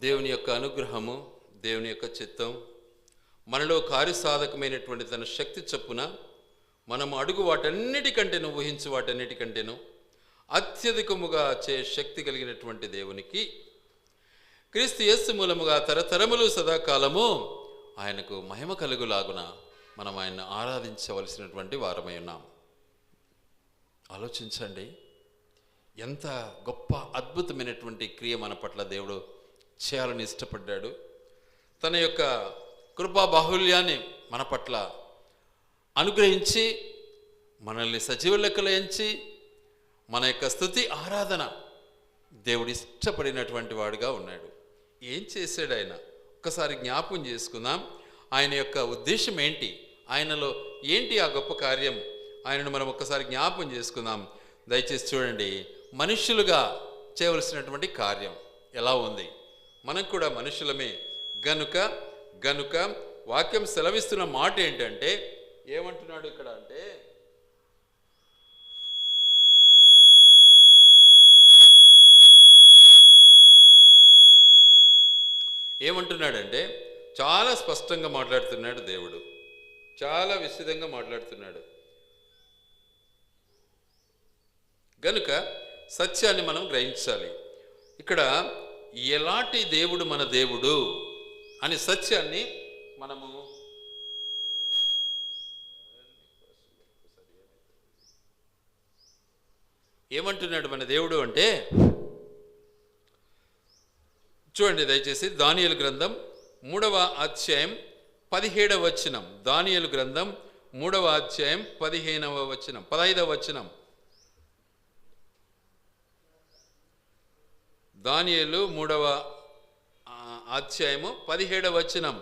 దేవుని యొక్క అనుగ్రహము, దేవుని యొక్క చిత్తం, మనలో కార్యసాధకమైనటువంటి తన శక్తి చొప్పున మనము అడుగు వాటన్నిటికంటేను, ఊహించు వాటన్నిటికంటేను అత్యధికముగా శక్తి కలిగినటువంటి దేవునికి క్రీస్తు యేసు మూలముగా తరతరములు సదాకాలము ఆయనకు మహిమ కలుగులాగున మనం ఆయన్ని ఆరాధించవలసినటువంటి వారమై ఉన్నాం. ఆలోచించండి, ఎంత గొప్ప అద్భుతమైనటువంటి క్రియ మన పట్ల దేవుడు చేయాలని ఇష్టపడ్డాడు. తన యొక్క కృపా బాహుల్యాన్ని మన పట్ల అనుగ్రహించి మనల్ని సజీవ లెక్కలో ఎంచి మన యొక్క స్తుతి ఆరాధన దేవుడు ఇష్టపడినటువంటి వాడుగా ఉన్నాడు. ఏం చేశాడు ఆయన? ఒక్కసారి జ్ఞాపకం చేసుకుందాం. ఆయన యొక్క ఉద్దేశం ఏంటి, ఆయనలో ఏంటి ఆ గొప్ప కార్యం, ఆయనను మనం ఒక్కసారి జ్ఞాపకం చేసుకుందాం. దయచేసి చూడండి, మనుష్యులుగా చేయవలసినటువంటి కార్యం ఎలా ఉంది. మనం కూడా మనుషులమే గనుక వాక్యం సెలవిస్తున్న మాట ఏంటంటే, ఏమంటున్నాడు ఇక్కడ అంటే, ఏమంటున్నాడంటే చాలా స్పష్టంగా మాట్లాడుతున్నాడు దేవుడు, చాలా విశదంగా మాట్లాడుతున్నాడు. గనుక సత్యాన్ని మనం గ్రహించాలి. ఇక్కడ ఎలాంటి దేవుడు మన దేవుడు అనే సత్యాన్ని మనము ఏమంటున్నాడు మన దేవుడు అంటే, చూడండి దయచేసి దానియేలు గ్రంథం 3వ అధ్యాయం 17వ వచనం. దానియేలు గ్రంథం 3వ అధ్యాయం 15వ వచనం 15వ వచనం. దానియేలు 3వ అధ్యాయము 17వ వచనం.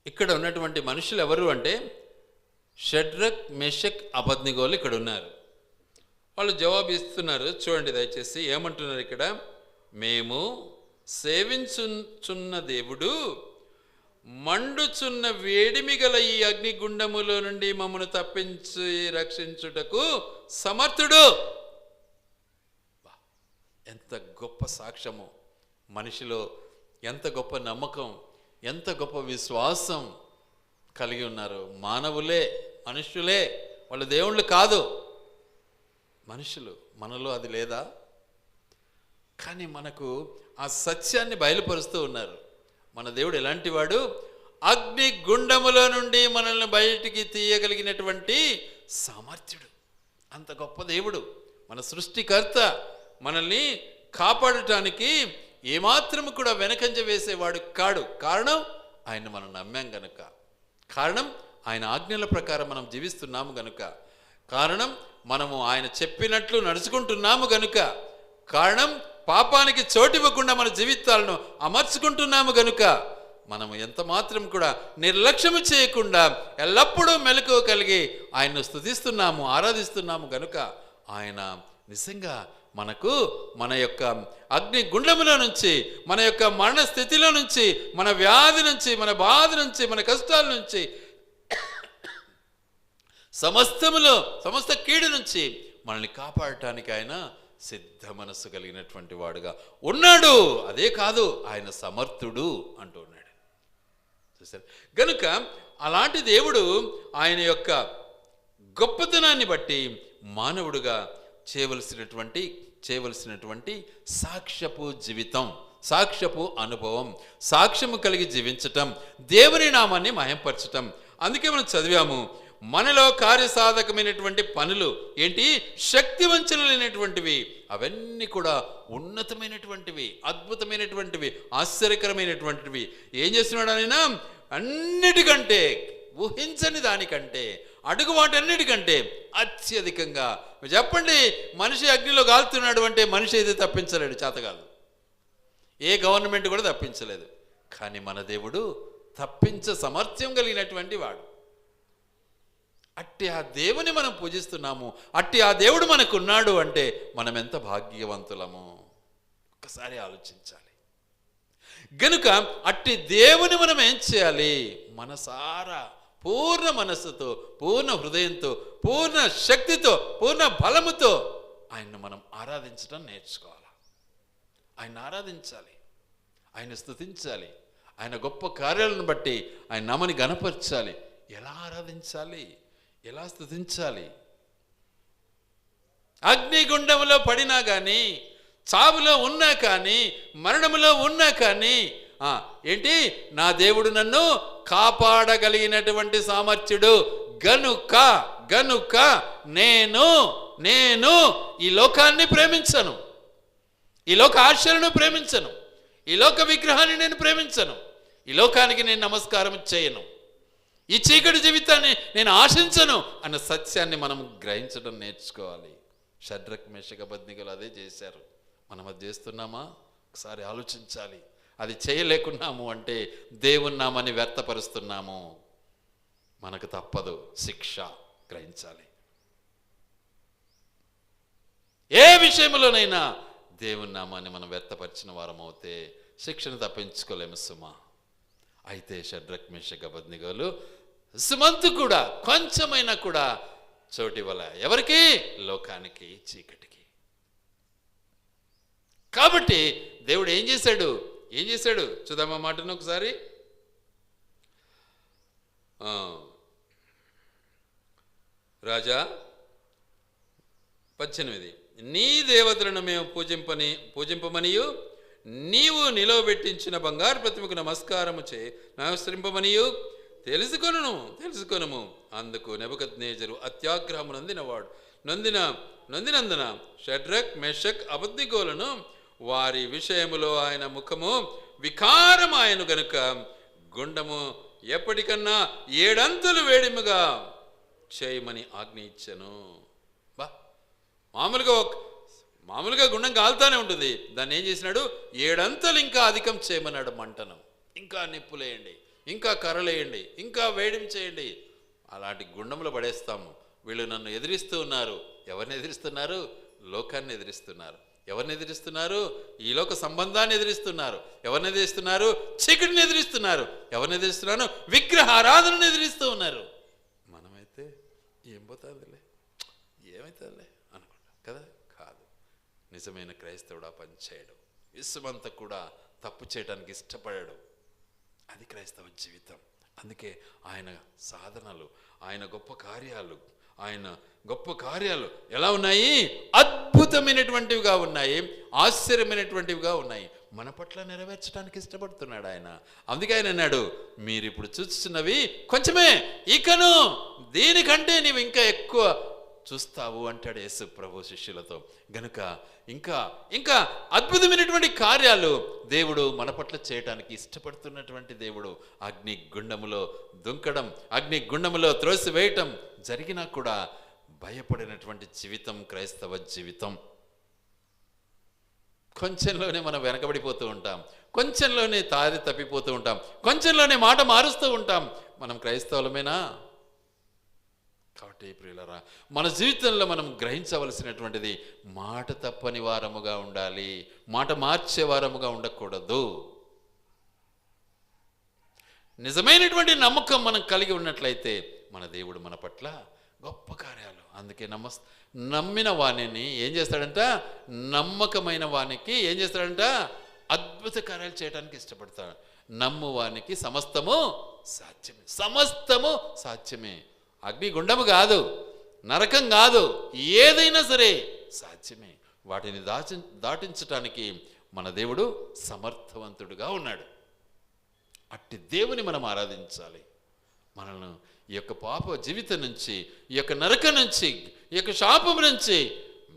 ఇక్కడ ఉన్నటువంటి మనుషులు ఎవరు అంటే, షడ్రక్, మెషక్, అబద్నిగోలు ఇక్కడ ఉన్నారు. వాళ్ళు జవాబు ఇస్తున్నారు. చూడండి దయచేసి ఏమంటున్నారు ఇక్కడ, మేము సేవించుచున్న దేవుడు మండుచున్న వేడిమి గల ఈ అగ్నిగుండములో నుండి మమ్మను తప్పించి రక్షించుటకు సమర్థుడు. ఎంత గొప్ప సాక్ష్యము! మనిషిలో ఎంత గొప్ప నమ్మకం, ఎంత గొప్ప విశ్వాసం కలిగి ఉన్నారు. మానవులే, మనుష్యులే, వాళ్ళు దేవుళ్ళు కాదు, మనుషులు. మనలో అది లేదా? కానీ మనకు ఆ సత్యాన్ని బయలుపరుస్తూ ఉన్నారు. మన దేవుడు ఎలాంటి వాడు? అగ్ని గుండములో నుండి మనల్ని బయటికి తీయగలిగినటువంటి సామర్థ్యుడు. అంత గొప్ప దేవుడు, మన సృష్టికర్త. మనల్ని కాపాడటానికి ఏమాత్రము కూడా వెనకంజ వేసేవాడు కాడు. కారణం ఆయన మనం నమ్మాం గనుక, కారణం ఆయన ఆజ్ఞల ప్రకారం మనం జీవిస్తున్నాము గనుక, కారణం మనము ఆయన చెప్పినట్లు నడుచుకుంటున్నాము గనుక, కారణం పాపానికి చోటివ్వకుండా మన జీవితాలను అమర్చుకుంటున్నాము గనుక, మనము ఎంత మాత్రం కూడా నిర్లక్ష్యము చేయకుండా ఎల్లప్పుడూ మెలకువ కలిగి ఆయన్ను స్తుతిస్తున్నాము, ఆరాధిస్తున్నాము గనుక ఆయన నిజంగా మనకు మన యొక్క అగ్ని గుండములో నుంచి, మన యొక్క మరణ స్థితిలో నుంచి, మన వ్యాధి నుంచి, మన బాధ నుంచి, మన కష్టాల నుంచి, సమస్త కీడు నుంచి మనల్ని కాపాడటానికి ఆయన సిద్ధ మనస్సు కలిగినటువంటి వాడుగా ఉన్నాడు. అదే కాదు, ఆయన సమర్థుడు అంటూ ఉన్నాడు. చూసారు గనుక అలాంటి దేవుడు ఆయన యొక్క గొప్పతనాన్ని బట్టి మానవుడుగా చేయవలసినటువంటి సాక్ష్యపు జీవితం, సాక్ష్యపు అనుభవం, సాక్ష్యము కలిగి జీవించటం, దేవుని నామాన్ని మహింపరచటం. అందుకే మనం చదివాము, మనలో కార్యసాధకమైనటువంటి పనులు ఏంటి? శక్తివంచనమైనటువంటివి, అవన్నీ కూడా ఉన్నతమైనటువంటివి, అద్భుతమైనటువంటివి, ఆశ్చర్యకరమైనటువంటివి. ఏం చేస్తున్నాడు ఆయన? అన్నిటికంటే, ఊహించని దానికంటే, అడుగు వాటన్నిటికంటే అత్యధికంగా. చెప్పండి, మనిషి అగ్నిలో కాలుతున్నాడు అంటే మనిషి అయితే తప్పించలేడు, చేతకాదు. ఏ గవర్నమెంట్ కూడా తప్పించలేదు. కానీ మన దేవుడు తప్పించ సామర్థ్యం కలిగినటువంటి వాడు. అట్టి ఆ దేవుని మనం పూజిస్తున్నాము, అట్టి ఆ దేవుడు మనకున్నాడు అంటే మనం ఎంత భాగ్యవంతులము. ఒక్కసారి ఆలోచించాలి. గనుక అట్టి దేవుని మనం ఏం చేయాలి? మనసారా, పూర్ణ మనస్సుతో, పూర్ణ హృదయంతో, పూర్ణ శక్తితో, పూర్ణ బలముతో ఆయన్ను మనం ఆరాధించడం నేర్చుకోవాలి. ఆయన ఆరాధించాలి, ఆయన స్తుతించాలి, ఆయన గొప్ప కార్యాలను బట్టి ఆయన నామని గణపరచాలి. ఎలా ఆరాధించాలి? ఎలా స్తుతించాలి? అగ్నిగుండంలో పడినా కానీ, చావులో ఉన్నా కానీ, మరణములో ఉన్నా కానీ ఏంటి? నా దేవుడు నన్ను కాపాడగలిగినటువంటి సామర్థ్యుడు గనుక గనుక నేను నేను ఈ లోకాన్ని ప్రేమించను, ఈ లోక ఆశలను ప్రేమించను, ఈ లోక విగ్రహాన్ని నేను ప్రేమించను, ఈ లోకానికి నేను నమస్కారం చేయను, ఈ చీకటి జీవితాన్ని నేను ఆశించను అన్న సత్యాన్ని మనం గ్రహించడం నేర్చుకోవాలి. షడ్రక్ మేషక్ అబేద్నెగోలు అదే చేశారు. మనం అది చేస్తున్నామా? ఒకసారి ఆలోచించాలి. అది చేయలేకున్నాము అంటే దేవుని నామాన్ని వ్యర్థపరుస్తున్నాము. మనకు తప్పదు, శిక్ష గ్రహించాలి. ఏ విషయంలోనైనా దేవుని నామాన్ని మనం వ్యర్థపరిచిన వారం అవుతే శిక్షను తప్పించుకోలేము సుమా. అయితే షడ్రక్ మేషక్ అబేద్నెగోలు సుమంతు కూడా కొంచెమైనా కూడా చోటివ్వలే. ఎవరికి? లోకానికి, చీకటికి. కాబట్టి దేవుడు ఏం చేశాడు? చూద్దామా మాటను ఒకసారి. రాజా 18, నీ దేవతలను మేము పూజింపమనియు నీవు నిలవబెట్టించిన బంగారు ప్రతిమకు నమస్కరింపమనియు తెలుసుకొనుము. అందుకు నెబుకద్నెజరు అత్యాగ్రహము నొందినందున షడ్రక్ మేషక్ అబేద్నెగోలను వారి విషయములో ఆయన ముఖము వికారమాయను గనుక గుండము ఎప్పటికన్నా 7 అంతులు వేడిముగా చేయమని ఆజ్ఞ ఇచ్చెను. మామూలుగా గుండం కాలుతానే ఉంటుంది. దాన్ని ఏం చేసినాడు? 7 అంతలు ఇంకా అధికం చేయమన్నాడు. మంటను ఇంకా నిప్పులేయండి, ఇంకా కర్రలేయండి, ఇంకా వేడిం చేయండి. అలాంటి గుండంలో పడేస్తాము. వీళ్ళు నన్ను ఎదిరిస్తూ ఉన్నారు. ఎవరిని ఎదిరిస్తున్నారు? లోకాన్ని ఎదిరిస్తున్నారు. ఎవరిని ఎదిరిస్తున్నారు? ఈ లోక సంబంధాన్ని ఎదిరిస్తున్నారు. ఎవరిని ఎదిరిస్తున్నారు? చీకటిని ఎదిరిస్తున్నారు. ఎవరిని ఎదిరిస్తున్నారు? విగ్రహ ఆరాధనను ఎదిరిస్తూ ఉన్నారు. మనమైతే ఏం పోతుందిలే, ఏమవుతుందిలే అనుకుంటాం కదా. కాదు, నిజమైన క్రైస్తవుడు ఆ పని చేయడు. విశ్వమంతా కూడా తప్పు చేయడానికి ఇష్టపడాడు. అది క్రైస్తవ జీవితం. అందుకే ఆయన సాధనలు, ఆయన గొప్ప కార్యాలు ఎలా ఉన్నాయి? అద్భుతమైనటువంటివిగా ఉన్నాయి, ఆశ్చర్యమైనటువంటివిగా ఉన్నాయి. మన పట్ల నెరవేర్చడానికి ఇష్టపడుతున్నాడు ఆయన. అందుకే ఆయన అన్నాడు, మీరు ఇప్పుడు చూస్తున్నవి కొంచెమే, ఇకను దీనికంటే నీవు ఇంకా ఎక్కువ చూస్తావు అంటాడు యేసు ప్రభు శిష్యులతో. గనుక ఇంకా అద్భుతమైనటువంటి కార్యాలు దేవుడు మన పట్ల చేయటానికి ఇష్టపడుతున్నటువంటి దేవుడు. అగ్ని గుండములో దుంకడం, అగ్ని గుండములో త్రోసివేయటం జరిగినా కూడా భయపడినటువంటి జీవితం క్రైస్తవ జీవితం. కొంచెంలోనే మనం వెనకబడిపోతూ ఉంటాం, కొంచెంలోనే తారి తప్పిపోతూ ఉంటాం, కొంచెంలోనే మాట మారుస్తూ ఉంటాం. మనం క్రైస్తవులమేనా? కాబట్టి ప్రియులారా, మన జీవితంలో మనం గ్రహించవలసినటువంటిది మాట తప్పని వారముగా ఉండాలి, మాట మార్చే వారముగా ఉండకూడదు. నిజమైనటువంటి నమ్మకం మనం కలిగి ఉన్నట్లయితే మన దేవుడు మన పట్ల గొప్ప కార్యాలు. అందుకే నమ్మిన వాణిని ఏం చేస్తాడంట? నమ్మకమైన వానికి ఏం చేస్తాడంట? అద్భుత కార్యాలు చేయడానికి ఇష్టపడతాడు. నమ్ము వానికి సమస్తము సాధ్యమే. అగ్నిగుండము కాదు, నరకం కాదు, ఏదైనా సరే సాధ్యమే. వాటిని దాటించటానికి మన దేవుడు సమర్థవంతుడుగా ఉన్నాడు. అట్టి దేవుని మనం ఆరాధించాలి. మనల్ని ఈ యొక్క పాప జీవితం నుంచి, ఈ యొక్క నరకం నుంచి, ఈ యొక్క శాపం నుంచి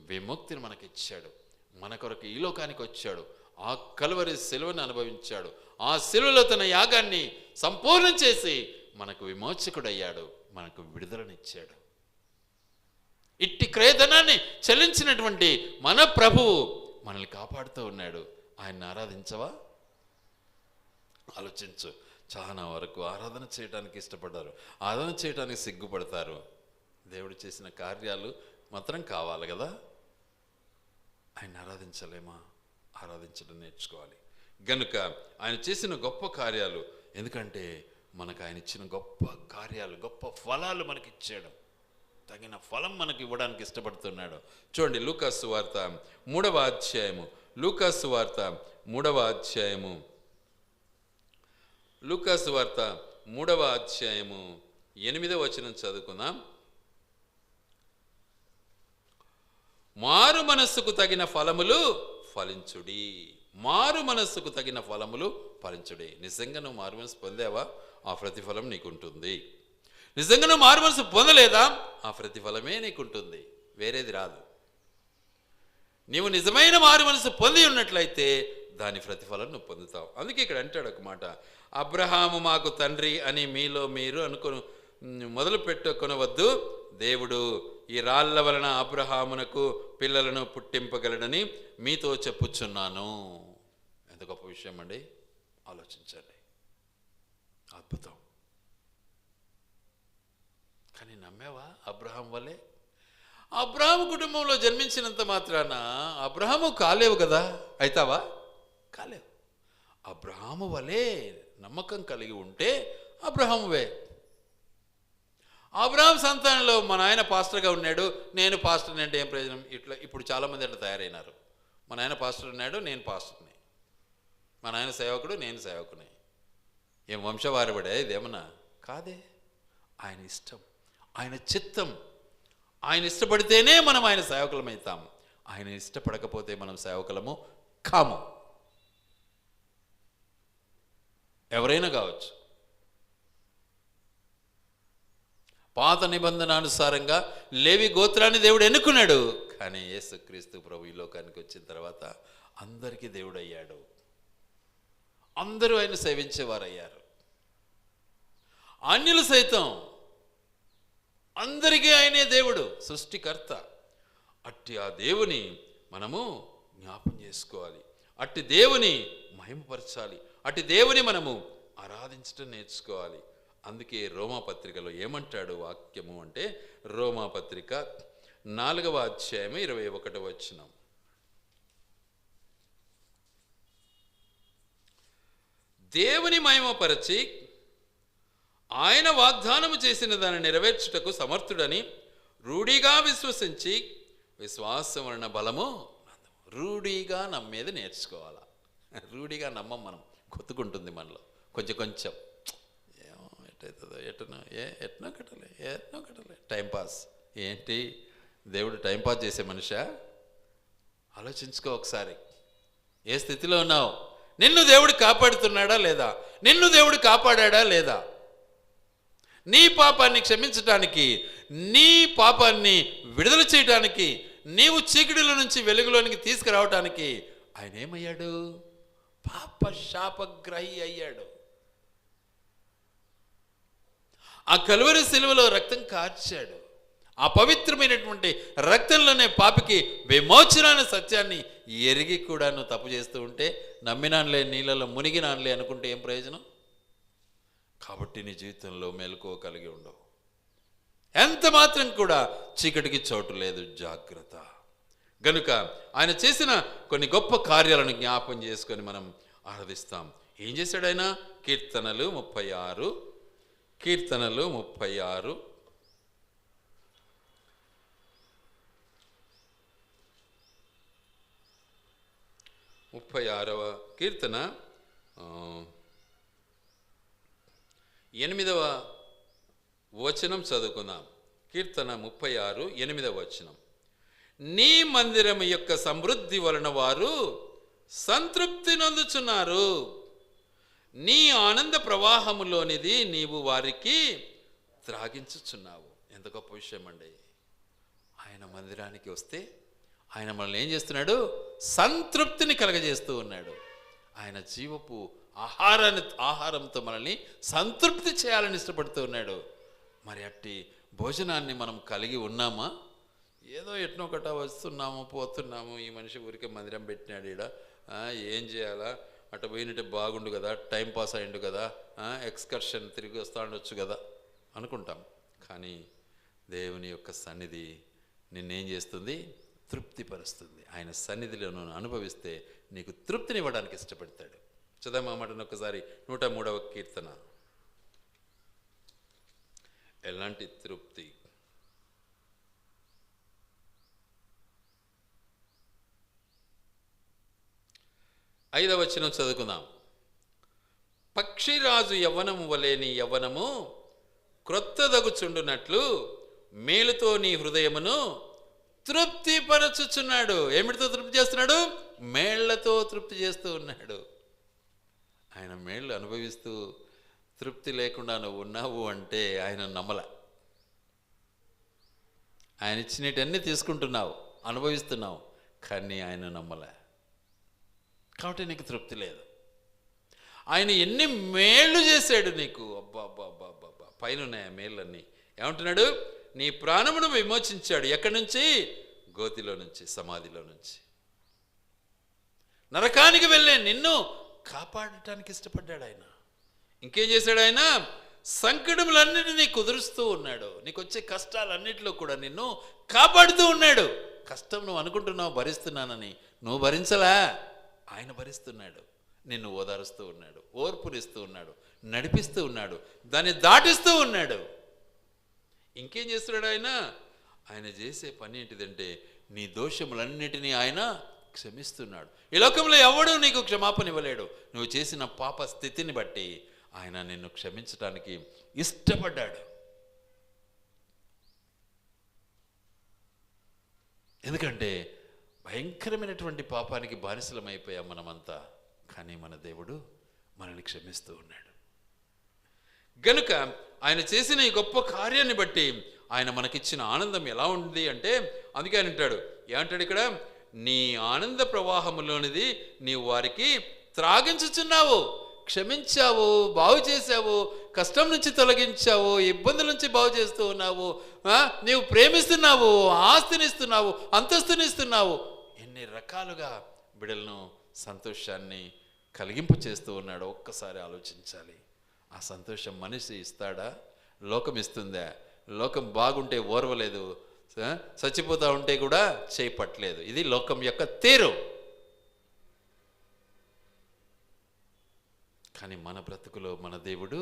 విముక్తిని మనకిచ్చాడు. మన కొరకు ఈ లోకానికి వచ్చాడు. ఆ కలువరి శిలువను అనుభవించాడు. ఆ శిలువలో తన యాగాన్ని సంపూర్ణం చేసి మనకు విమోచకుడయ్యాడు, మనకు విడుదలనిచ్చాడు. ఇట్టి క్రయధనాన్ని చెల్లించినటువంటి మన ప్రభువు మనల్ని కాపాడుతూ ఉన్నాడు. ఆయన్ని ఆరాధించవా? ఆలోచించు. చాలా వరకు ఆరాధన చేయడానికి ఇష్టపడ్డారు, ఆరాధన చేయడానికి సిగ్గుపడతారు. దేవుడు చేసిన కార్యాలు మాత్రం కావాలి కదా. ఆయన ఆరాధించలేమా? ఆరాధించడం నేర్చుకోవాలి. గనుక ఆయన చేసిన గొప్ప కార్యాలు, ఎందుకంటే మనకు ఆయన ఇచ్చిన గొప్ప కార్యాలు, గొప్ప ఫలాలు మనకిచ్చాడు, తగిన ఫలం మనకి ఇవ్వడానికి ఇష్టపడుతున్నాడు. చూడండి లూకాసు సువార్త 3వ అధ్యాయము, లూకాసు సువార్త 3వ అధ్యాయము, లూకాసు వార్త 3వ అధ్యాయము 8వ వచనం చదువుకుందాం. మారు మనస్సుకు తగిన ఫలములు ఫలించుడి, మారు మనస్సుకు తగిన ఫలములు ఫలించుడి. నిజంగా నువ్వు మారు మనసు పొందావా, ఆ ప్రతిఫలం నీకుంటుంది. నిజంగా నువ్వు మారు మనసు పొందలేదా, ఆ ప్రతిఫలమే నీకుంటుంది, వేరేది రాదు. నీవు నిజమైన మారు మనసు పొంది ఉన్నట్లయితే దాని ప్రతిఫలం నువ్వు పొందుతావు. అందుకే ఇక్కడ అంటాడు ఒక మాట, అబ్రహాము మాకు తండ్రి అని మీలో మీరు మొదలు పెట్టుకొనవద్దు. దేవుడు ఈ రాళ్ల వలన అబ్రహామునకు పిల్లలను పుట్టింపగలడని మీతో చెప్పుచున్నాను. ఎంత గొప్ప విషయం అండి, ఆలోచించండి, అద్భుతం. కానీ నమ్మేవా అబ్రహాం వలే? అబ్రహాము కుటుంబంలో జన్మించినంత మాత్రాన అబ్రహాము కాలేవు కదా, అవుతావా? కాలేవు. అబ్రహాము వలే నమ్మకం కలిగి ఉంటే అబ్రహామువే. అబ్రహాం సంతానంలో మా నాయన పాస్టర్గా ఉన్నాడు, నేను పాస్టర్ని అంటే ఏం ప్రయోజనం? ఇట్లా ఇప్పుడు చాలామంది అట్లా తయారైనారు. మా నాయన పాస్టర్ ఉన్నాడు, నేను పాస్టర్ని. మా నాయన సేవకుడు, నేను సేవకుని. ఏం వంశవారబడే ఇదేమన్నా? కాదే. ఆయన ఇష్టం, ఆయన చిత్తం. ఆయన ఇష్టపడితేనే మనం ఆయన సేవకులమవుతాం. ఆయన ఇష్టపడకపోతే మనం సేవకులము కాము. ఎవరైనా కావచ్చు. పాత నిబంధనానుసారంగా లేవి గోత్రాన్ని దేవుడు ఎన్నుకున్నాడు, కానీ యేసుక్రీస్తు ప్రభు ఈ లోకానికి వచ్చిన తర్వాత అందరికీ దేవుడు అయ్యాడు. అందరూ ఆయన సేవించేవారయ్యారు. అన్యులు సైతం అందరికీ ఆయనే దేవుడు, సృష్టికర్త. అట్టి ఆ దేవుని మనము జ్ఞాపం చేసుకోవాలి, అట్టి దేవుని మహిమపరచాలి, అట్టి దేవుని మనము ఆరాధించడం నేర్చుకోవాలి. అందుకే రోమాపత్రికలో ఏమంటాడు వాక్యము అంటే, రోమాపత్రిక 4వ అధ్యాయము 21వ వచనం. దేవుని మహిమపరచి ఆయన వాగ్దానము చేసిన దాన్ని నెరవేర్చుటకు సమర్థుడని రూఢిగా విశ్వసించి విశ్వాసం వలన బలము. రూఢిగా నమ్మేది నేర్చుకోవాలా. రూఢిగా నమ్మం మనం, కొత్తుకుంటుంది మనలో కొంచెం కొంచెం. ఏమో ఎట్టవుతుందో ఎట్నో కట్టలే టైంపాస్. ఏంటి దేవుడు టైంపాస్ చేసే మనిషా? ఆలోచించుకో ఒకసారి. ఏ స్థితిలో ఉన్నావు? నిన్ను దేవుడు కాపాడుతున్నాడా లేదా? నిన్ను దేవుడు కాపాడా లేదా? నీ పాపాన్ని క్షమించడానికి, నీ పాపాన్ని విడుదల చేయడానికి, నీవు చీకటిలో నుంచి వెలుగులోనికి తీసుకురావటానికి ఆయన ఏమయ్యాడు? పాప శాపగ్రహి అయ్యాడు. ఆ కలువరి సిలువలో రక్తం కార్చాడు. ఆ పవిత్రమైనటువంటి రక్తంలోనే పాపికి విమోచన అనే సత్యాన్ని ఎరిగి కూడా నువ్వు తప్పు చేస్తూ ఉంటే, నమ్మినాన్లే నీళ్ళలో మునిగినాన్లే అనుకుంటే ఏం ప్రయోజనం? కాబట్టి నీ జీవితంలో మెలకువ కలిగి ఉండవు. ఎంత మాత్రం కూడా చీకటికి చోటు లేదు, జాగ్రత్త. గనుక ఆయన చేసిన కొన్ని గొప్ప కార్యాలను జ్ఞాపం చేసుకొని మనం ఆరాధిస్తాం. ఏం చేశాడు ఆయన? కీర్తనలు 36 36వ కీర్తన 8వ వచనం చదువుకుందాం. కీర్తన 36 8వ వచనం. నీ మందిరం యొక్క సమృద్ధి వలన వారు సంతృప్తి నొందుచున్నారు. నీ ఆనంద ప్రవాహములోనిది నీవు వారికి త్రాగించుచున్నావు. ఎంత గొప్ప విషయం అండి. ఆయన మందిరానికి వస్తే ఆయన మనల్ని ఏం చేస్తున్నాడు? సంతృప్తిని కలగజేస్తూ ఉన్నాడు. ఆయన జీవపు ఆహారంతో మనల్ని సంతృప్తి చేయాలని ఇష్టపడుతూ ఉన్నాడు. మరి అట్టి భోజనాన్ని మనం కలిగి ఉన్నామా? ఏదో ఎట్నో కట్ట వస్తున్నాము పోతున్నాము, ఈ మనిషి ఊరికే మందిరం పెట్టినాడు, ఈడ ఏం చేయాలా, అటు పోయినట్టే బాగుండు కదా, టైం పాస్ అయ్యిండు కదా, ఎక్స్కర్షన్ తిరిగి వస్తూ ఉండొచ్చు కదా అనుకుంటాం. కానీ దేవుని యొక్క సన్నిధి నిన్నేం చేస్తుంది? తృప్తిపరుస్తుంది. ఆయన సన్నిధిలో నువ్వు అనుభవిస్తే నీకు తృప్తినివ్వడానికి ఇష్టపడతాడు. చదవమా మాటను ఒకసారి. 103వ కీర్తన. ఎలాంటి తృప్తి! 5వ వచనం చదువుకుందాం. పక్షిరాజు యవ్వనము వలేని యవ్వనము క్రొత్తదగుచుండునట్లు మేలుతో నీ హృదయమును తృప్తి పరచుచున్నాడు. ఏమిటితో తృప్తి చేస్తున్నాడు? మేళ్లతో తృప్తి చేస్తూ ఉన్నాడు. ఆయన మేళ్ళు అనుభవిస్తూ తృప్తి లేకుండా నువ్వు ఉన్నావు అంటే ఆయన నమ్మల. ఆయన ఇచ్చినటన్నీ తీసుకుంటున్నావు, అనుభవిస్తున్నావు, కానీ ఆయన నమ్మల. కాబట్టి నీకు తృప్తి లేదు. ఆయన ఎన్ని మేళ్ళు చేశాడు నీకు! అబ్బా అబ్బా అబ్బా అబ్బా, పైన ఉన్నాయి ఆ మేళ్ళన్నీ. ఏమంటున్నాడు? నీ ప్రాణమును విమోచించాడు. ఎక్కడి నుంచి? గోతిలో నుంచి, సమాధిలో నుంచి. నరకానికి వెళ్ళే నిన్ను కాపాడటానికి ఇష్టపడ్డాడు ఆయన. ఇంకేం చేశాడు ఆయన? సంకటములన్నిటినీ కుదురుస్తూ ఉన్నాడు. నీకు వచ్చే కష్టాలన్నిటిలో కూడా నిన్ను కాపాడుతూ ఉన్నాడు. కష్టం నువ్వు అనుకుంటున్నావు భరిస్తున్నానని, నువ్వు భరించలా, ఆయన భరిస్తున్నాడు. నిన్ను ఓదారుస్తూ ఉన్నాడు, ఓర్పునిస్తూ ఉన్నాడు, నడిపిస్తూ ఉన్నాడు, దాన్ని దాటిస్తూ ఉన్నాడు. ఇంకేం చేస్తున్నాడు ఆయన? ఆయన చేసే పని ఏంటిదంటే నీ దోషములన్నిటినీ ఆయన క్షమిస్తున్నాడు. ఈ లోకంలో ఎవడూ నీకు క్షమాపణ ఇవ్వలేడు. నువ్వు చేసిన పాప స్థితిని బట్టి ఆయన నిన్ను క్షమించడానికి ఇష్టపడ్డాడు. ఎందుకంటే భయంకరమైనటువంటి పాపానికి బానిసలమైపోయాం మనమంతా. కానీ మన దేవుడు మనల్ని క్షమిస్తూ ఉన్నాడు. గనుక ఆయన చేసిన ఈ గొప్ప కార్యాన్ని బట్టి ఆయన మనకిచ్చిన ఆనందం ఎలా ఉంది అంటే, అందుకే ఆయన అంటాడు, ఏమంటాడు ఇక్కడ? నీ ఆనంద ప్రవాహంలోనిది నీవు వారికి త్రాగించుచున్నావు. క్షమించావు, బాగు చేశావు, కష్టం నుంచి తొలగించావు, ఇబ్బందుల నుంచి బాగు చేస్తూ ఉన్నావు, నీవు ప్రేమిస్తున్నావు, ఆస్తినిస్తున్నావు, అంతస్తునిస్తున్నావు. ఎన్ని రకాలుగా బిడ్డలను సంతోషాన్ని కలిగింపు చేస్తూ ఉన్నాడు. ఒక్కసారి ఆలోచించాలి. ఆ సంతోషం మనిషి ఇస్తాడా? లోకం ఇస్తుందా? లోకం బాగుంటే ఓర్వలేదు, చచ్చిపోతూ ఉంటే కూడా చేపట్టలేదు. ఇది లోకం యొక్క తీరు. కానీ మన బ్రతుకులో మన దేవుడు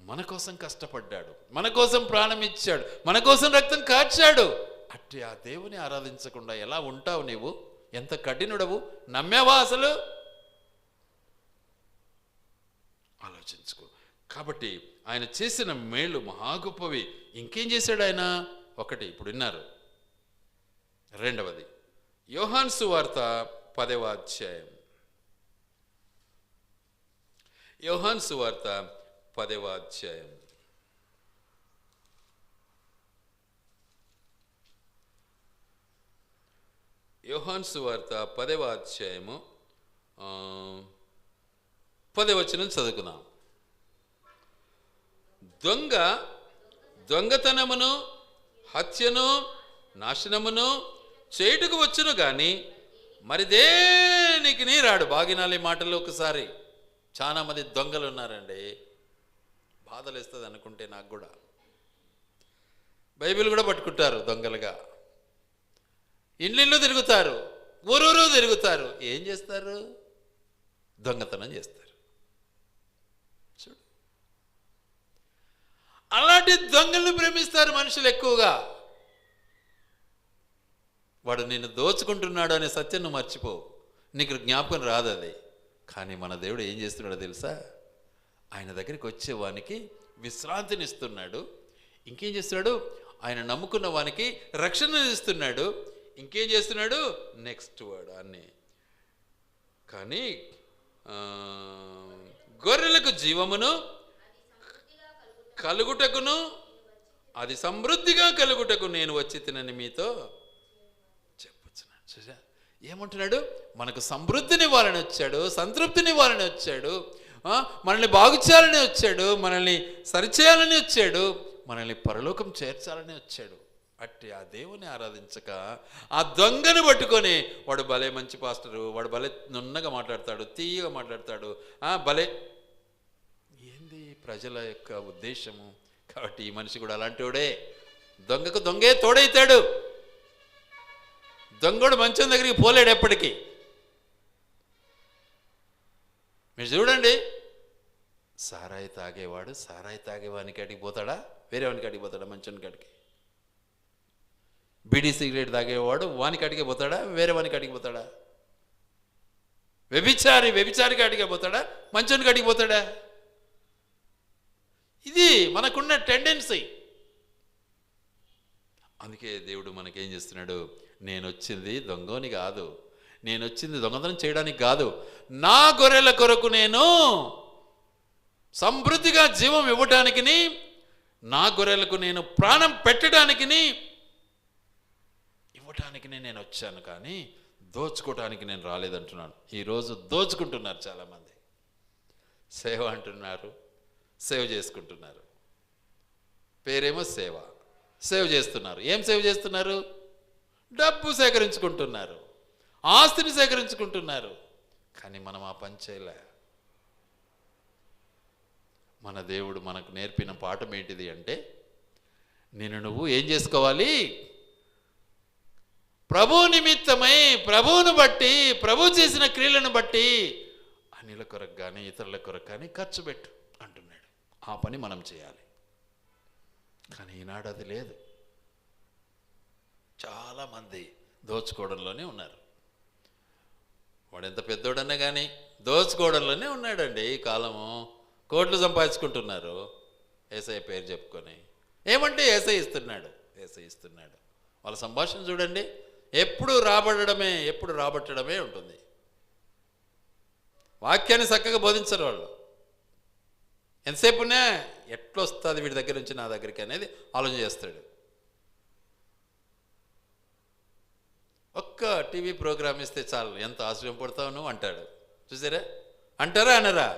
మన కోసం కష్టపడ్డాడు, మన కోసం ప్రాణం ఇచ్చాడు, మన కోసం రక్తం కార్చాడు. అట్టి ఆ దేవుని ఆరాధించకుండా ఎలా ఉంటావు నీవు? ఎంత కఠినుడవు! నమ్మావా అసలు? ఆలోచించుకో. కాబట్టి ఆయన చేసిన మేళ్ళు మహా గొప్పవి. ఇంకేం చేశాడు ఆయన? ఒకటి ఇప్పుడు విన్నారు. రెండవది యోహాను సువార్త 10వ అధ్యాయం. యోహాను సువార్త 10వ అధ్యాయం. యోహాను సువార్త 10వ అధ్యాయము 10వ వచనం చదువుకుందాం. దొంగ దొంగతనమును, హత్యను, నాశనమును చేయుటకు వచ్చును గాని మరి దేనికి నీ రాడు. బాగినాలి మాటలు ఒకసారి. చాలా మంది దొంగలు ఉన్నారండి. బాధలు వేస్తుంది అనుకుంటే నాకు కూడా. బైబిల్ కూడా పట్టుకుంటారు దొంగలుగా. ఇండ్లిళ్ళు తిరుగుతారు, ఊరూరు తిరుగుతారు. ఏం చేస్తారు? దొంగతనం చేస్తారు. చూడు, అలాంటి దొంగలను ప్రేమిస్తారు మనుషులు ఎక్కువగా. వాడు నిన్ను దోచుకుంటున్నాడు అనే సత్యం నువ్వు మర్చిపోవు, నీకు జ్ఞాపకం రాదు అది. కానీ మన దేవుడు ఏం చేస్తున్నాడో తెలుసా? ఆయన దగ్గరికి వచ్చేవానికి విశ్రాంతినిస్తున్నాడు. ఇంకేం చేస్తున్నాడు? ఆయన నమ్ముకున్న వానికి రక్షణనిస్తున్నాడు. ఇంకేం చేస్తున్నాడు? నెక్స్ట్ వర్డ్ అన్నీ. కానీ గొర్రెలకు జీవమును కలుగుటకును అది సమృద్ధిగా కలుగుటకు నేను వచ్చి తినని మీతో చెప్పుచున్నాను. చూసా ఏమంటున్నాడు? మనకు సమృద్ధినివ్వాలని వచ్చాడు, సంతృప్తినివ్వాలని వచ్చాడు, మనల్ని బాగు చేయాలని వచ్చాడు, మనల్ని సరిచేయాలని వచ్చాడు, మనల్ని పరలోకం చేర్చాలని వచ్చాడు. అట్టి ఆ దేవుని ఆరాధించక ఆ దొంగను పట్టుకొని వాడు భలే మంచి పాస్టరు, వాడు భలే నున్నగా మాట్లాడతాడు, తీయగా మాట్లాడతాడు, భలే ఏంది ప్రజల యొక్క ఉద్దేశము. కాబట్టి ఈ మనిషి కూడా అలాంటి వాడే. దొంగకు దొంగే తోడైతాడు. దొంగడు మంచం దగ్గరికి పోలేడు ఎప్పటికీ. మీరు చూడండి, సారాయి తాగేవాడు సారాయి తాగేవాని కాడికి పోతాడా, వేరే వాని కాడికి పోతాడా? మంచోని కాడికి. బీడీ సిగరెట్ తాగేవాడు వాని కాడికే పోతాడా, వేరే వాని కాడికి పోతాడా? వ్యభిచారి కాడికే పోతాడా, మంచోని కాడికి పోతాడా? ఇది మనకున్న టెండెన్సీ. అందుకే దేవుడు మనకేం చేస్తున్నాడు, నేను వచ్చింది దొంగని కాదు, నేను వచ్చింది దొంగతనం చేయడానికి కాదు, నా గొర్రెల కొరకు నేను సమృద్ధిగా జీవం ఇవ్వటానికి, నా గొర్రెలకు నేను ప్రాణం పెట్టడానికి ఇవ్వటానికి నేను వచ్చాను, కానీ దోచుకోవటానికి నేను రాలేదంటున్నాను. ఈరోజు దోచుకుంటున్నారు చాలామంది. సేవ అంటున్నారు, సేవ్ చేసుకుంటున్నారు. పేరేమో సేవ, సేవ్ చేస్తున్నారు. ఏం సేవ్ చేస్తున్నారు? డబ్బు సేకరించుకుంటున్నారు, ఆస్తిని సేకరించుకుంటున్నారు. కానీ మనం ఆ పని చేయలే. మన దేవుడు మనకు నేర్పిన పాఠం ఏంటిది అంటే, నువ్వు ఏం చేసుకోవాలి? ప్రభు నిమిత్తమై, ప్రభువును బట్టి, ప్రభు చేసిన క్రియలను బట్టి అన్యుల కొరకు కానీ ఇతరుల కొరకు కానీ ఖర్చు పెట్టు అంటున్నాడు. ఆ పని మనం చేయాలి. కానీ ఈనాడు అది లేదు. చాలామంది దోచుకోవడంలోనే ఉన్నారు. వాడు ఎంత పెద్దోడన్నా కానీ దోచుకోవడంలోనే ఉన్నాడండి. ఈ కాలము కోట్లు సంపాదించుకుంటున్నారు యేసయ్య పేరు చెప్పుకొని. ఏమంటే యేసయ్య ఇస్తున్నాడు. వాళ్ళ సంభాషణ చూడండి, ఎప్పుడు రాబట్టడమే ఉంటుంది. వాక్యాన్ని చక్కగా బోధించరు వాళ్ళు. ఎంతసేపునే ఎట్లొస్తుంది వీడి దగ్గర నుంచి నా దగ్గరికి అనేది ఆలోచన చేస్తాడు. ఒక్క టీవీ ప్రోగ్రామ్ ఇస్తే చాలు, ఎంత ఆశ్చర్యం పడతావు నువ్వు అంటాడు. చూసారా? అంటారా అనరా?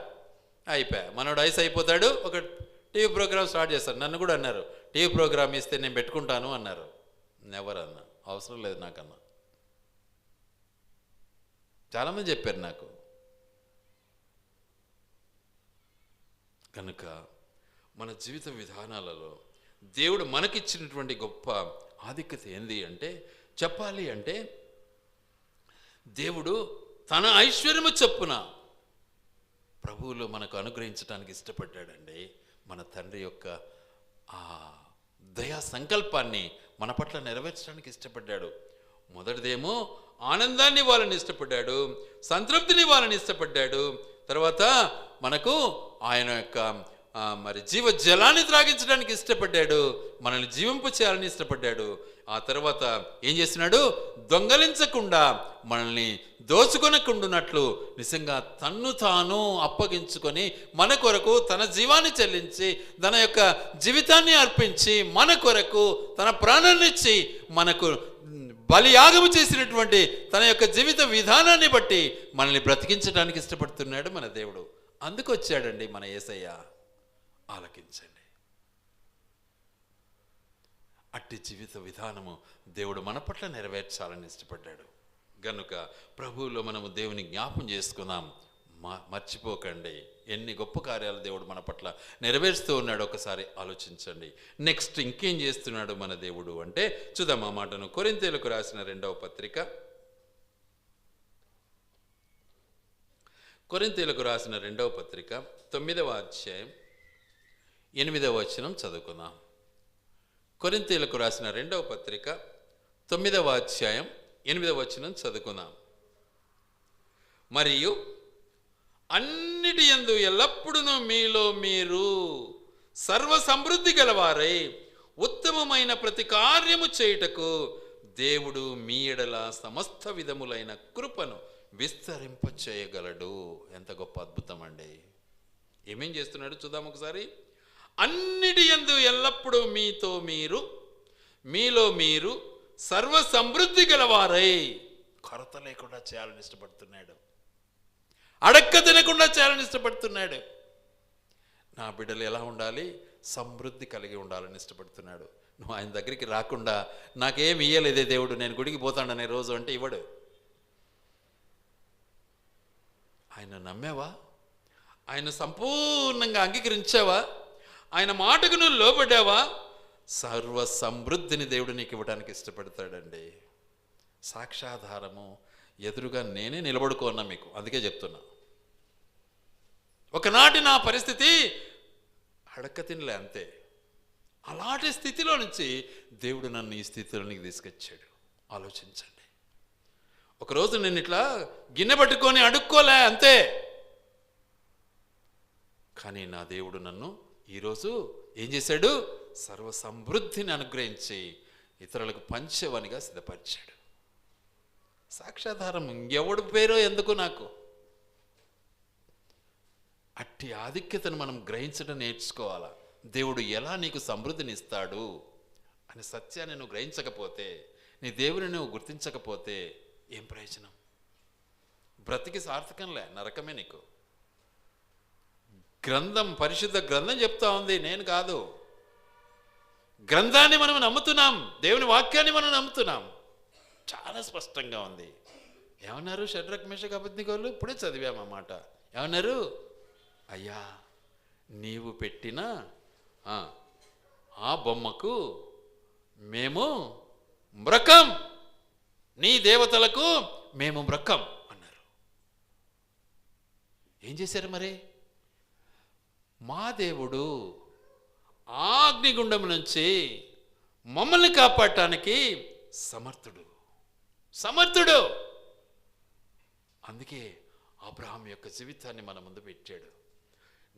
అయిపోయా, మనోడు ఐస్ అయిపోతాడు. ఒక టీవీ ప్రోగ్రామ్ స్టార్ట్ చేస్తాడు. నన్ను కూడా అన్నారు, టీవీ ప్రోగ్రామ్ ఇస్తే నేను పెట్టుకుంటాను అన్నారు. నెవర్ అన్నా, అవసరం లేదు నాకన్నా. చాలామంది చెప్పారు నాకు. కనుక మన జీవిత విధానాలలో దేవుడు మనకిచ్చినటువంటి గొప్ప ఆధిక్యత ఏంది అంటే, చెప్పాలి అంటే, దేవుడు తన ఐశ్వర్యము చొప్పున ప్రభువులో మనకు అనుగ్రహించడానికి ఇష్టపడ్డాడండి. మన తండ్రి యొక్క ఆ దయా సంకల్పాన్ని మన పట్ల నెరవేర్చడానికి ఇష్టపడ్డాడు. మొదటిదేమో ఆనందాన్ని వాళ్ళని ఇష్టపడ్డాడు, సంతృప్తిని వాళ్ళని ఇష్టపడ్డాడు. తర్వాత మనకు ఆయన యొక్క మరి జీవ జలాన్ని త్రాగించడానికి ఇష్టపడ్డాడు, మనల్ని జీవింపు చేయాలని ఇష్టపడ్డాడు. ఆ తర్వాత ఏం చేస్తున్నాడు? దొంగలించకుండా, మనల్ని దోచుకొనకుండానట్లు నిజంగా తన్ను తాను అప్పగించుకొని మన కొరకు తన జీవాన్ని చెల్లించి, తన యొక్క జీవితాన్ని అర్పించి, మన కొరకు తన ప్రాణాన్ని ఇచ్చి మనకు బలియాగము చేసినటువంటి తన యొక్క జీవిత విధానాన్ని బట్టి మనల్ని బ్రతికించడానికి ఇష్టపడుతున్నాడు మన దేవుడు. అందుకు వచ్చాడండి మన యేసయ్య. ఆలకించండి. అట్టి జీవిత విధానము దేవుడు మన పట్ల నెరవేర్చాలని ఇష్టపడ్డాడు. గనుక ప్రభువులో మనము దేవుని జ్ఞాపం చేసుకుందాం. మర్చిపోకండి, ఎన్ని గొప్ప కార్యాలు దేవుడు మన పట్ల నెరవేరుస్తూ ఉన్నాడు. ఒకసారి ఆలోచించండి. నెక్స్ట్ ఇంకేం చేస్తున్నాడు మన దేవుడు అంటే చూద్దాం ఆ మాటను. కొరింథీయులకు రాసిన 2వ పత్రిక, కొరింథీయులకు రాసిన 2వ పత్రిక 9వ అధ్యాయం 8వ వచనం చదువుకుందాం. కొరింథీయులకు రాసిన 2వ పత్రిక 9వ అధ్యాయం 8వ వచనం చదువుకుందాం. మరియు అన్నిటి యందు ఎల్లప్పుడూ మీలో మీరు సర్వ సమృద్ధి గలవారై ఉత్తమమైన ప్రతి కార్యము చేయుటకు దేవుడు మీ ఎడల సమస్త విధములైన కృపను విస్తరింపచేయగలడు. ఎంత గొప్ప అద్భుతం అండి! ఏమేం చేస్తున్నాడు చూద్దాం ఒకసారి. అన్నిటి యందు ఎల్లప్పుడూ మీలో మీరు సర్వ సమృద్ధి గలవారై, కొరత లేకుండా చేయాలని ఇష్టపడుతున్నాడు. అడక్క తినకుండా చేయాలని ఇష్టపడుతున్నాడు. నా బిడ్డలు ఎలా ఉండాలి? సమృద్ధి కలిగి ఉండాలని ఇష్టపడుతున్నాడు. నువ్వు ఆయన దగ్గరికి రాకుండా నాకేం ఇయ్యలేదే దేవుడు, నేను గుడికి పోతాడనే రోజు అంటే ఇవ్వడు. ఆయన నమ్మావా? ఆయన సంపూర్ణంగా అంగీకరించావా? ఆయన మాటకు నువ్వు లోబడ్డావా? సర్వ సమృద్ధిని దేవుడు నీకు ఇవ్వడానికి ఇష్టపడతాడండి. సాక్షాధారము ఎదురుగా నేనే నిలబడుకున్నా మీకు, అందుకే చెప్తున్నా. ఒకనాటి నా పరిస్థితి అడక్కతినలే, అంతే. అలాంటి స్థితిలో నుంచి దేవుడు నన్ను ఈ స్థితిలోనికి తీసుకొచ్చాడు. ఆలోచించండి. ఒకరోజు నేను ఇట్లా గిన్నె పట్టుకొని అడుక్కోలే, అంతే. కానీ నా దేవుడు నన్ను ఈరోజు ఏం చేశాడు? సర్వ సమృద్ధిని అనుగ్రహించి ఇతరులకు పంచేవానిగా సిద్ధపరిచాడు. సాక్షాధారం ఎవడి పేరో ఎందుకు నాకు. అట్టి ఆధిక్యతను మనం గ్రహించడం నేర్చుకోవాలా. దేవుడు ఎలా నీకు సమృద్ధిని ఇస్తాడు అనే సత్యాన్ని నువ్వు గ్రహించకపోతే, నీ దేవుని నువ్వు గుర్తించకపోతే ఏం ప్రయోజనం? బ్రతికి సార్థకంలే, నరకమే నీకు. గ్రంథం, పరిశుద్ధ గ్రంథం చెప్తా ఉంది, నేను కాదు. గ్రంథాన్ని మనం నమ్ముతున్నాం, దేవుని వాక్యాన్ని మనం నమ్ముతున్నాం. చాలా స్పష్టంగా ఉంది. ఏమన్నారు షడ్రక్ మేషక్ అబేద్నెగోలు? ఇప్పుడే చదివామన్నమాట. ఏమన్నారు? అయ్యా, నీవు పెట్టిన ఆ బొమ్మకు మేము మ్రకం, నీ దేవతలకు మేము మ్రకం అన్నారు. ఏం చేశారు మరి? మా దేవుడు ఆ అగ్నిగుండం నుంచి మమ్మల్ని కాపాడటానికి సమర్థుడు. అందుకే అబ్రహాం యొక్క జీవితాన్ని మన ముందు పెట్టాడు.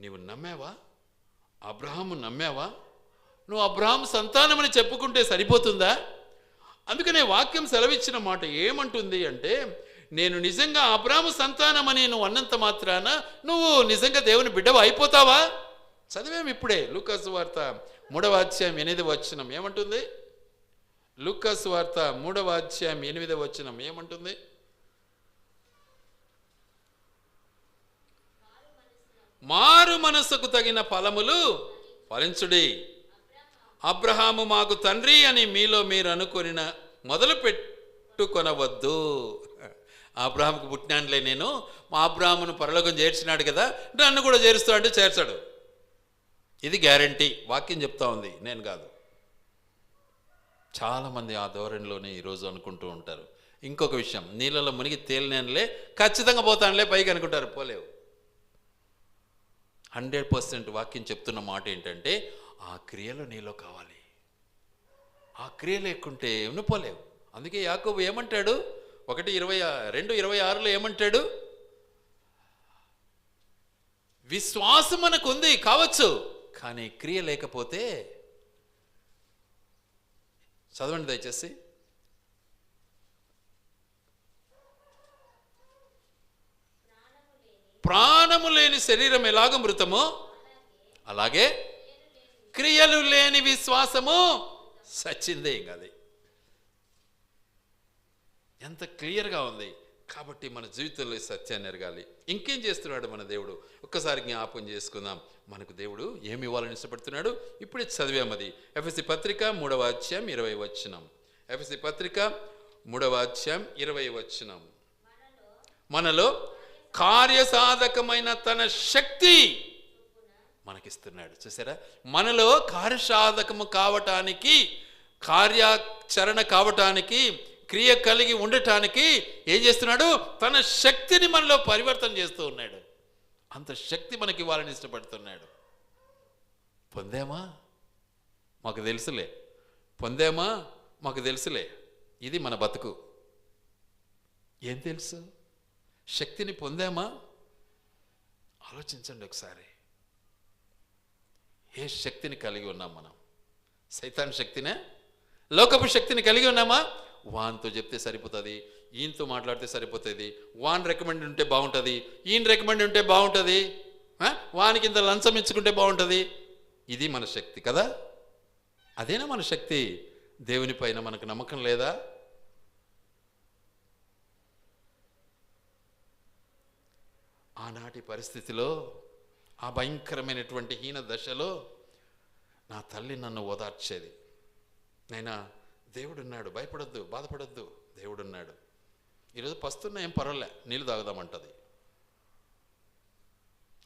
నీవు నమ్మావా? అబ్రహాము నమ్మావా? నువ్వు అబ్రహాం సంతానమని చెప్పుకుంటే సరిపోతుందా? అందుకనే వాక్యం సెలవిచ్చిన మాట ఏమంటుంది అంటే, నేను నిజంగా అబ్రహాము సంతానమని నువ్వు అన్నంత మాత్రాన నువ్వు నిజంగా దేవుని బిడ్డవు అయిపోతావా? చదివాము ఇప్పుడే లూకాసు వార్త 3వ అధ్యాయం 8వ వచనం ఏమంటుంది? లూకాసు వార్త 3వ అధ్యాయం 8వ వచనం ఏమంటుంది? మారు మనసుకు తగిన ఫలములు ఫలించుడి. అబ్రహాము మాకు తండ్రి అని మీలో మీరు అనుకొనిన మొదలు పెట్టుకొనవద్దు. అబ్రహాముకు పుట్టినానులే నేను, మా అబ్రహామును పరలోకం చేర్చినాడు కదా, నన్ను కూడా చేరుస్తాడు, చేర్చాడు. ఇది గ్యారంటీ. వాక్యం చెప్తా ఉంది, నేను కాదు. చాలామంది ఆ ధోరణిలోనే ఈరోజు అనుకుంటూ ఉంటారు. ఇంకొక విషయం, నీళ్ళలో మునిగి తేలినేనులే, ఖచ్చితంగా పోతానులే పైకి అనుకుంటారు, పోలేవు. 100% వాక్యం చెప్తున్న మాట ఏంటంటే, ఆ క్రియలు నీలో కావాలి. ఆ క్రియ లేకుంటే నువ్వు పోలేవు. అందుకే యాకోబు ఏమంటాడు? 1:22-26 ఏమంటాడు? విశ్వాసం మనకు ఉంది కావచ్చు, కానీ క్రియ లేకపోతే, చదవండి దయచేసి. ప్రాణము లేని శరీరం ఎలాగ మృతమో అలాగే క్రియలు లేని విశ్వాసము సచ్చిందే. ఇంకా అది ఎంత క్లియర్గా ఉంది. కాబట్టి మన జీవితంలో ఈ సత్యాన్ని ఎరగాలి. ఇంకేం చేస్తున్నాడు మన దేవుడు? ఒక్కసారి జ్ఞాపకం చేసుకుందాం. మనకు దేవుడు ఏమి ఇవ్వాలని ఇష్టపడుతున్నాడు? ఇప్పుడే చదివాం అది. ఎఫెసీ పత్రిక 3వ అధ్యాయం 20వ వచనం. ఎఫెసీ పత్రిక 3వ అధ్యాయం 20వ వచనం. మనలో కార్యసాధకమైన తన శక్తి మనకిస్తున్నాడు. చూసారా? మనలో కార్యసాధకము కావటానికి, కార్యాచరణ కావటానికి, క్రియ కలిగి ఉండటానికి ఏం చేస్తున్నాడు? తన శక్తిని మనలో పరివర్తన చేస్తూ ఉన్నాడు. అంత శక్తి మనకి ఇవ్వాలని ఇష్టపడుతున్నాడు. పొందామా? మాకు తెలుసులే. పొందామా? మాకు తెలుసులే. ఇది మన బతుకు. ఏం తెలుసు? శక్తిని పొందామా? ఆలోచించండి ఒకసారి. ఏ శక్తిని కలిగి ఉన్నాం మనం? సైతాన్ శక్తినే? లోకపు శక్తిని కలిగి ఉన్నామా? వాన్తో చెప్తే సరిపోతుంది, ఈయనతో మాట్లాడితే సరిపోతుంది, వాన్ రికమెండ్ ఉంటే బాగుంటుంది, ఈయన రికమెండ్ ఉంటే బాగుంటుంది, వానికి ఇంత లంచం ఇచ్చుకుంటే బాగుంటుంది. ఇది మన శక్తి కదా? అదేనా మన శక్తి? దేవుని పైన మనకు నమ్మకం లేదా? ఆనాటి పరిస్థితిలో, ఆ భయంకరమైనటువంటి హీన దశలో నా తల్లి నన్ను ఓదార్చేది. నైనా దేవుడున్నాడు, భయపడొద్దు, బాధపడొద్దు, దేవుడున్నాడు. ఈరోజు పస్తున్నా ఏం పర్వాలే, నీళ్ళు తాగుదామంటది.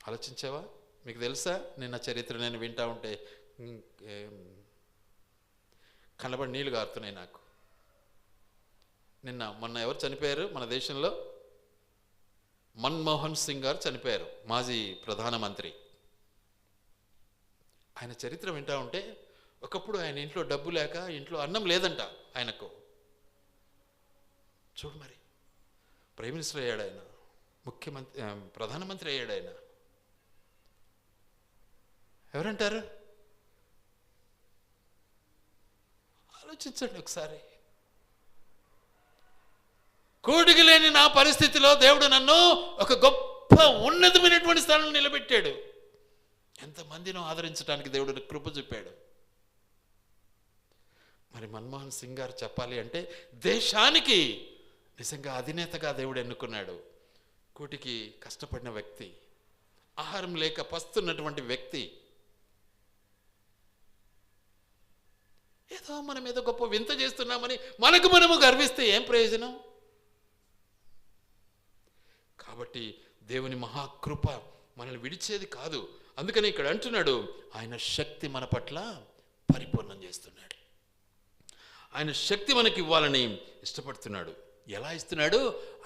ఆలోచించావా? మీకు తెలుసా? నిన్న చరిత్ర నేను వింటా ఉంటే కనబడి నీళ్ళు గారుతున్నాయి నాకు. మొన్న ఎవరు చనిపోయారు మన దేశంలో? మన్మోహన్ సింగ్ గారు చనిపోయారు, మాజీ ప్రధానమంత్రి. ఆయన చరిత్ర వింటా ఉంటే ఒకప్పుడు ఆయన ఇంట్లో డబ్బు లేక ఇంట్లో అన్నం లేదంట ఆయనకు. చూడు మరి, ప్రైమ్ మినిస్టర్ అయ్యాడు ఆయన, ముఖ్యమంత్రి, ప్రధానమంత్రి అయ్యాడు ఆయన. ఎవరంటారు? ఆలోచించండి ఒకసారి. కూటికి లేని నా పరిస్థితిలో దేవుడు నన్ను ఒక గొప్ప ఉన్నతమైనటువంటి స్థానంలో నిలబెట్టాడు. ఎంతమందినో ఆదరించడానికి దేవుడు కృప చూపాడు. మరి మన్మోహన్ సింగ్ గారు చెప్పాలి అంటే దేశానికి నిజంగా అధినేతగా దేవుడు ఎన్నుకున్నాడు. కూటికి కష్టపడిన వ్యక్తి, ఆహారం లేక పస్తున్నటువంటి వ్యక్తి. ఏదో మనం ఏదో గొప్ప వింత చేస్తున్నామని మనకు మనము గర్విస్తే ఏం ప్రయోజనం? కాబట్టి దేవుని మహాకృప మనల్ని విడిచేది కాదు. అందుకని ఇక్కడ అంటున్నాడు, ఆయన శక్తి మన పట్ల పరిపూర్ణం చేస్తున్నాడు. ఆయన శక్తి మనకి ఇవ్వాలని ఇష్టపడుతున్నాడు. ఎలా ఇస్తున్నాడు?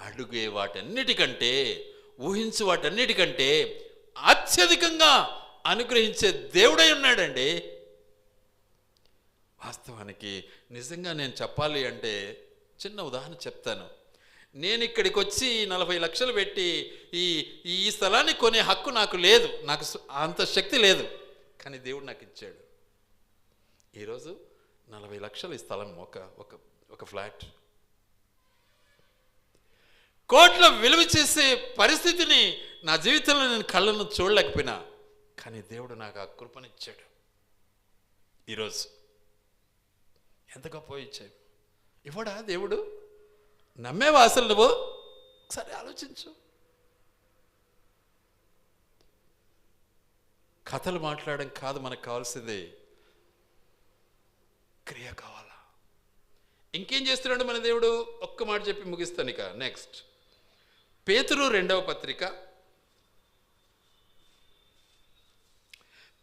అడుగే వాటన్నిటికంటే, ఊహించు వాటన్నిటికంటే అత్యధికంగా అనుగ్రహించే దేవుడై ఉన్నాడండి. వాస్తవానికి నిజంగా నేను చెప్పాలి అంటే చిన్న ఉదాహరణ చెప్తాను. నేను ఇక్కడికి వచ్చి 40 లక్షలు పెట్టి ఈ స్థలాన్ని కొనే హక్కు నాకు లేదు, నాకు అంత శక్తి లేదు. కానీ దేవుడు నాకు ఇచ్చాడు. ఈరోజు 40 లక్షలు ఈ స్థలం, ఒక ఫ్లాట్. కోట్ల విలువ చేసే పరిస్థితిని నా జీవితంలో నేను కళ్ళను చూడలేకపోయినా, కానీ దేవుడు నాకు ఆ కృపనిచ్చాడు. ఈరోజు ఎంత గొప్ప ఇచ్చాడు. ఇవ్వడా దేవుడు? నమ్మేవా అసలు నువ్వు? ఒకసారి ఆలోచించు. కథలు మాట్లాడడం కాదు మనకు కావాల్సింది, క్రియ కావాలా. ఇంకేం చేస్తున్నాడు మన దేవుడు? ఒక్క మాట చెప్పి ముగిస్తాను ఇక. నెక్స్ట్, పేతురు 2వ పత్రిక,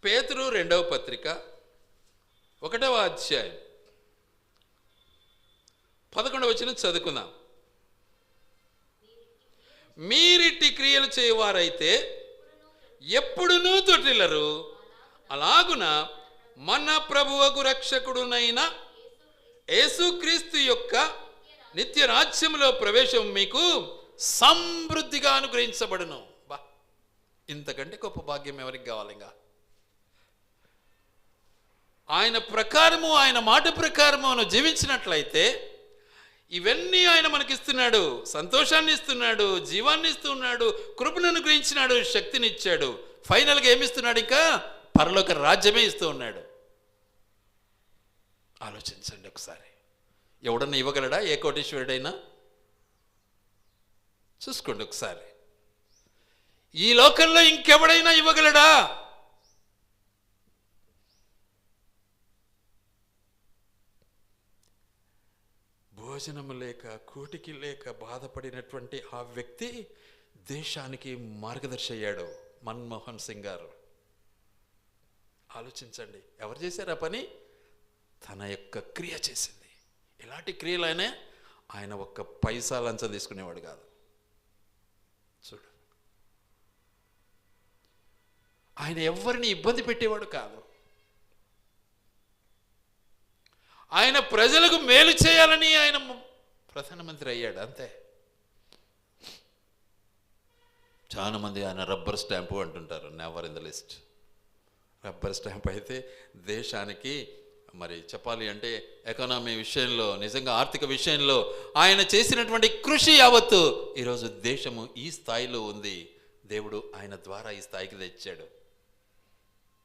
పేతురు 2వ పత్రిక 1వ అధ్యాయం 11వ వచనం చదువుకుందాం. మీరిట్టి క్రియలు చేయవారైతే ఎప్పుడునూ తొట్టిల్లరు, అలాగున మన ప్రభువకు రక్షకుడునైన యేసుక్రీస్తు యొక్క నిత్య రాజ్యంలో ప్రవేశం మీకు సమృద్ధిగా అనుగ్రహించబడును. బా, ఇంతకంటే గొప్ప భాగ్యం ఎవరికి కావాలి? ఇంకా ఆయన ప్రకారము, ఆయన మాట ప్రకారము మనం జీవించినట్లయితే ఇవన్నీ ఆయన మనకిస్తున్నాడు. సంతోషాన్ని ఇస్తున్నాడు, జీవాన్ని ఇస్తున్నాడు, కృపను అనుగ్రహించినాడు, శక్తిని ఇచ్చాడు. ఫైనల్గా ఏమిస్తున్నాడు? ఇంకా పరలోక రాజ్యమే ఇస్తూ ఉన్నాడు. ఆలోచించండి ఒకసారి. ఎవడన్నా ఇవ్వగలడా? ఏ కోటీశ్వరుడైనా? చూసుకోండి ఒకసారి. ఈ లోకంలో ఇంకెవడైనా ఇవ్వగలడా? భోజనము లేక, కూటికి లేక బాధపడినటువంటి ఆ వ్యక్తి దేశానికి మార్గదర్శి అయ్యాడు, మన్మోహన్ సింగ్ గారు. ఆలోచించండి, ఎవరు చేశారు ఆ పని? తన యొక్క క్రియ చేసింది. ఎలాంటి క్రియలైనా ఆయన ఒక్క పైసా లంచం తీసుకునేవాడు కాదు. చూడు, ఆయన ఎవరిని ఇబ్బంది పెట్టేవాడు కాదు. ఆయన ప్రజలకు మేలు చేయాలని ఆయన ప్రధానమంత్రి అయ్యాడు, అంతే. చాలా మంది ఆయన రబ్బర్ స్టాంపు అంటుంటారు, never in the list. Rubber stamp అయితే దేశానికి, మరి చెప్పాలి అంటే ఎకానమీ విషయంలో, నిజంగా ఆర్థిక విషయంలో ఆయన చేసినటువంటి కృషి యావత్తు ఈరోజు దేశము ఈ స్థాయిలో ఉంది. దేవుడు ఆయన ద్వారా ఈ స్థాయికి తెచ్చాడు.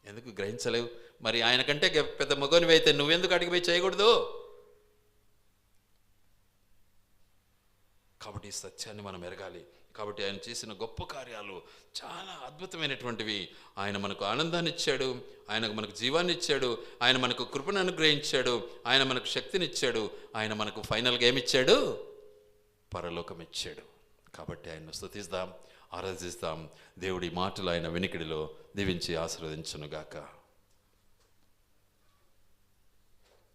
ఎందుకు గ్రహించలేవు? మరి ఆయన కంటే పెద్ద మగోనివి అయితే నువ్వెందుకు అడిగి పోయి చేయకూడదు? కాబట్టి ఈ సత్యాన్ని మనం ఎరగాలి. కాబట్టి ఆయన చేసిన గొప్ప కార్యాలు చాలా అద్భుతమైనటువంటివి. ఆయన మనకు ఆనందాన్ని ఇచ్చాడు, ఆయన మనకు జీవాన్ని ఇచ్చాడు, ఆయన మనకు కృపను అనుగ్రహించాడు, ఆయన మనకు శక్తిని ఇచ్చాడు, ఆయన మనకు ఫైనల్గా ఏమిచ్చాడు? పరలోకం ఇచ్చాడు. కాబట్టి ఆయన్ను స్తుతిద్దాం, ఆరాధిస్తాం. దేవుడి మాటలు ఆయన వినికిడిలో దీవించి ఆశీర్వదించునుగాక.